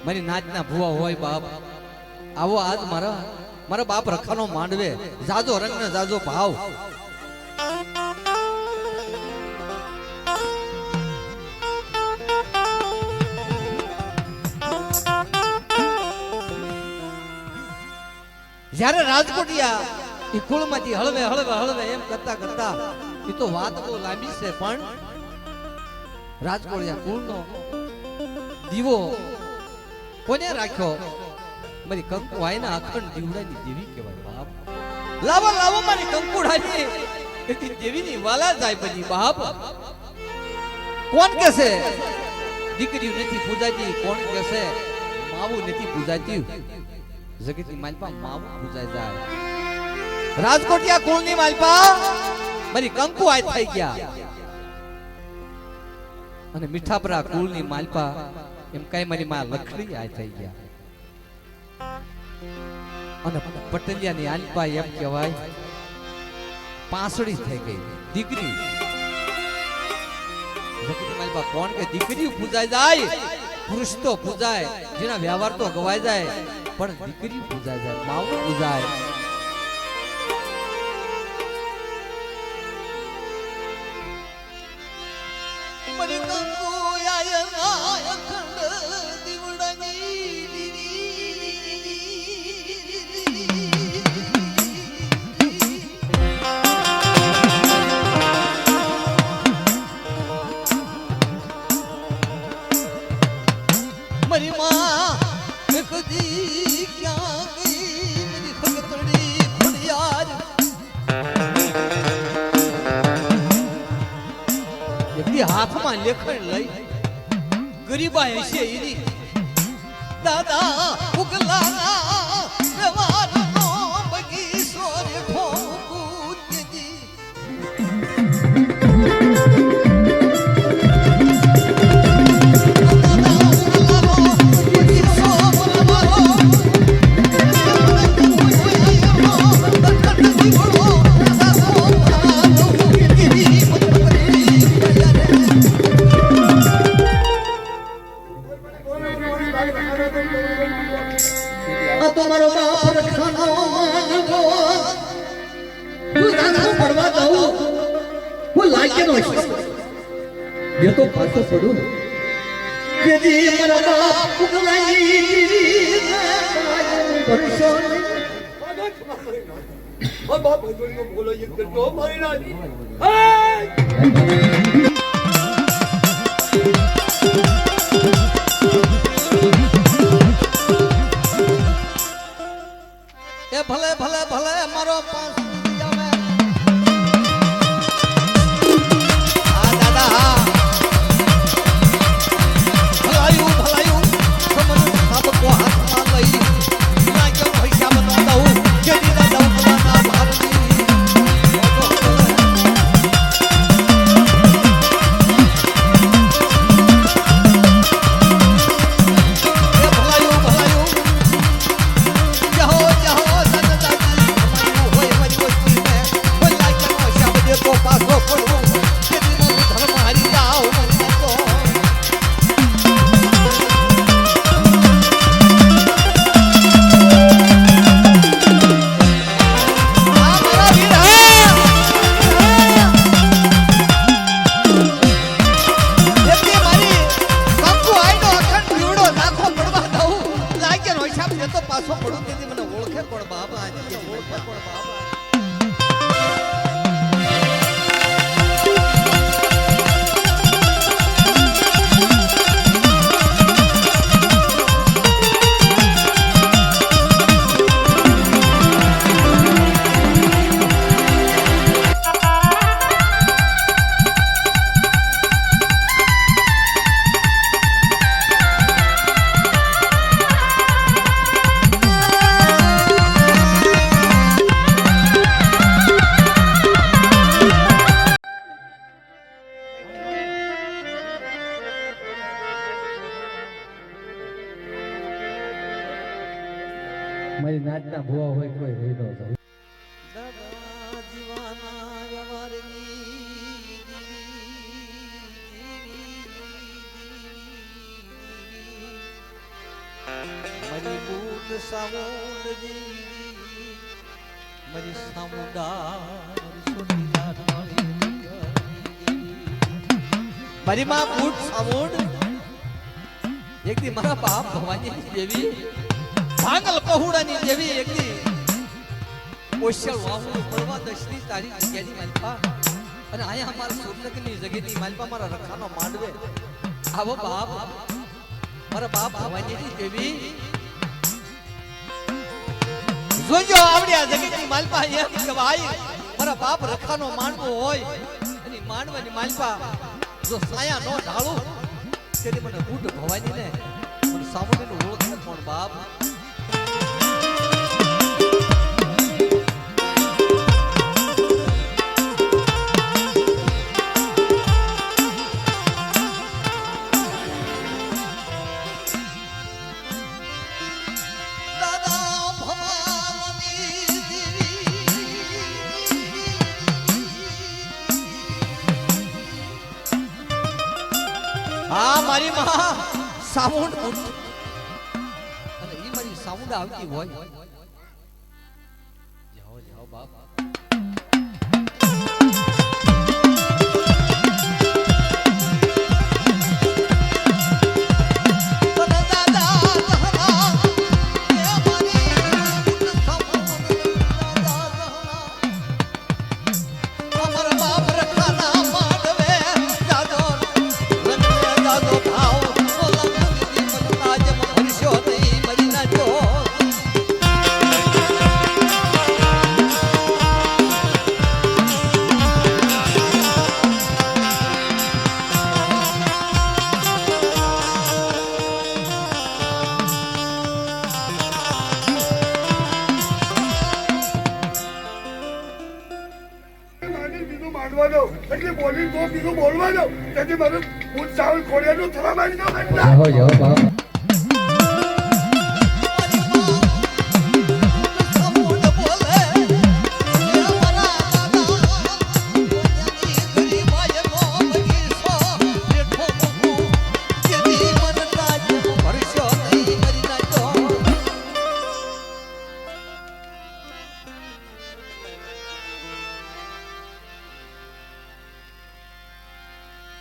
મારી નાચના ભુવા હોય બાપ આવો આજ મારા બાપ રખાનો માંડવે જાજો રંગ ને જાજો ભાવ જ્યારે રાજકોટિયા એ કુળમાંથી હળવે હળવે હળવે એમ કરતા કરતા એ તો વાત બહુ લાંબી છે પણ રાજકોટિયા કુળનો દીવો કોને રાખ્યો મારી કંકુઆઈના અખંડ દીવડાની દેવી કહેવાય બાપ લાવો લાવો મારી કંકુડાની એથી દેવીની વાલા જાય બની બાપ કોણ કહેશે દીકરીઓ નથી પૂજાતી કોણ કહેશે માવું નથી પૂજાતી જગતની માલપા માવું પૂજાય જાય રાજકોટિયા કુળની માલપા મારી કંકુઆઈ થઈ ગયા અને મીઠાપરા કુળની માલપા એમ કઈ મારી માં લખડી આ થઈ ગયા અને પટેલિયાની આલપા એમ કહેવાય પાંસળી થઈ ગઈ દીકરી જગતની માલપા કોણ કે દીકરી પૂજાય જાય પુરુષ તો પૂજાય જેના વ્યવહાર તો ગવાય જાય પણ દીકરી પૂજાય જાય માવું પૂજાય મારી કંકુઆઈના અખંડ દીવડાની મારી માં કદી ક્યાં ગઈ મારી ખગતડી ફળિયાદ એકદી હાથમાં લેખણ લઈ ગરીબા હશે એની દાદા ઉગલાના વ્યવહારનો બગીચો રે ઠોકું દીધી તમારો બાપ રખાનો માંગો હું દાદા પડવા દઉં હું લાગ્યો છે એ તો પાછો પડું જેથી મારા બાપ ઉગલાની દીદી કરશો ઓ બાપ ભગવાનનો બોલો એક કરતો મારી નાની એ ભલે ભલે ભલે મારો પાંચ આવે આ દાદા હા ભલાયું ભલાયું સમન સાબકો હાથમાં લઈ ના કે પૈસા બતાવતા હું કે દીના દઉના ભાવની પાછો પડું તેથી મને ઓળખે પણ બાબા ઓળખે પણ બાબા મારી નાચના ભુવા હોય કોઈ રહી ન જાય દાદા જીવાના વ્યવહારની મારી બૂટ સામુંડજી મારી સામુંડા મારી સોટીદાર મારી માં બૂટ સામુંડ એક દી મારા બાપ ભવાની દેવી ભાંગલ પહોડાની દેવી એક દી ઓશલ વાહુ પડવા દશની તારી જગ્યાની માલપા અને આયા અમારા સુરનગરની જગ્યાની માલપા મારા રખાનો માંડવે આવો બાપ મારા બાપ ભવાની દેવી જોજો આવડી આ જગ્યાની માલપા અહીંયા કવાય મારા બાપ રખાનો માંડવો હોય અને માંડવાની માલપા જો સાયા નો ઢાળું તેની મને બૂટ ભવાની ને મને સામુંડનું ઓળખ કોણ બાપ હા મારી માં સામુંડ અને ઈ મારી સામુંડ આવતી હોય જાઓ જાઓ બાપ બોલી તો બીજું બોલવાનો તેથી મને હું ચાવલ ખોડિયાનું થોડા મારી દો જાઓ બાપ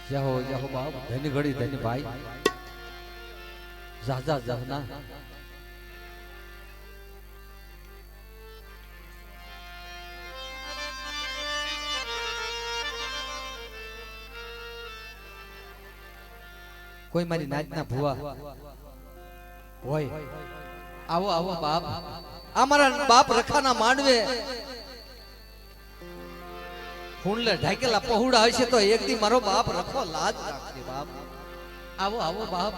જાઓ જાઓ બાપ ધની ઘડી ધની ભાઈ જા જા જા ના કોઈ મારી નાચના ભુવા હોય આવો આવો બાપ અમારા બાપ રખાના માંડવે ફૂંડલે ઢાકેલા પહોળા હશે તો એક દી મારો બાપ રખો લાજ રાખશે બાપ આવો આવો બાપ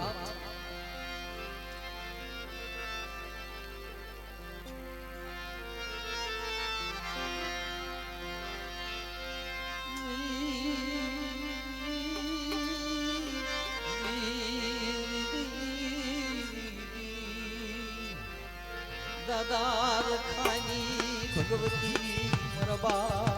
દાદા રખાની ભગવતી મારા બાપ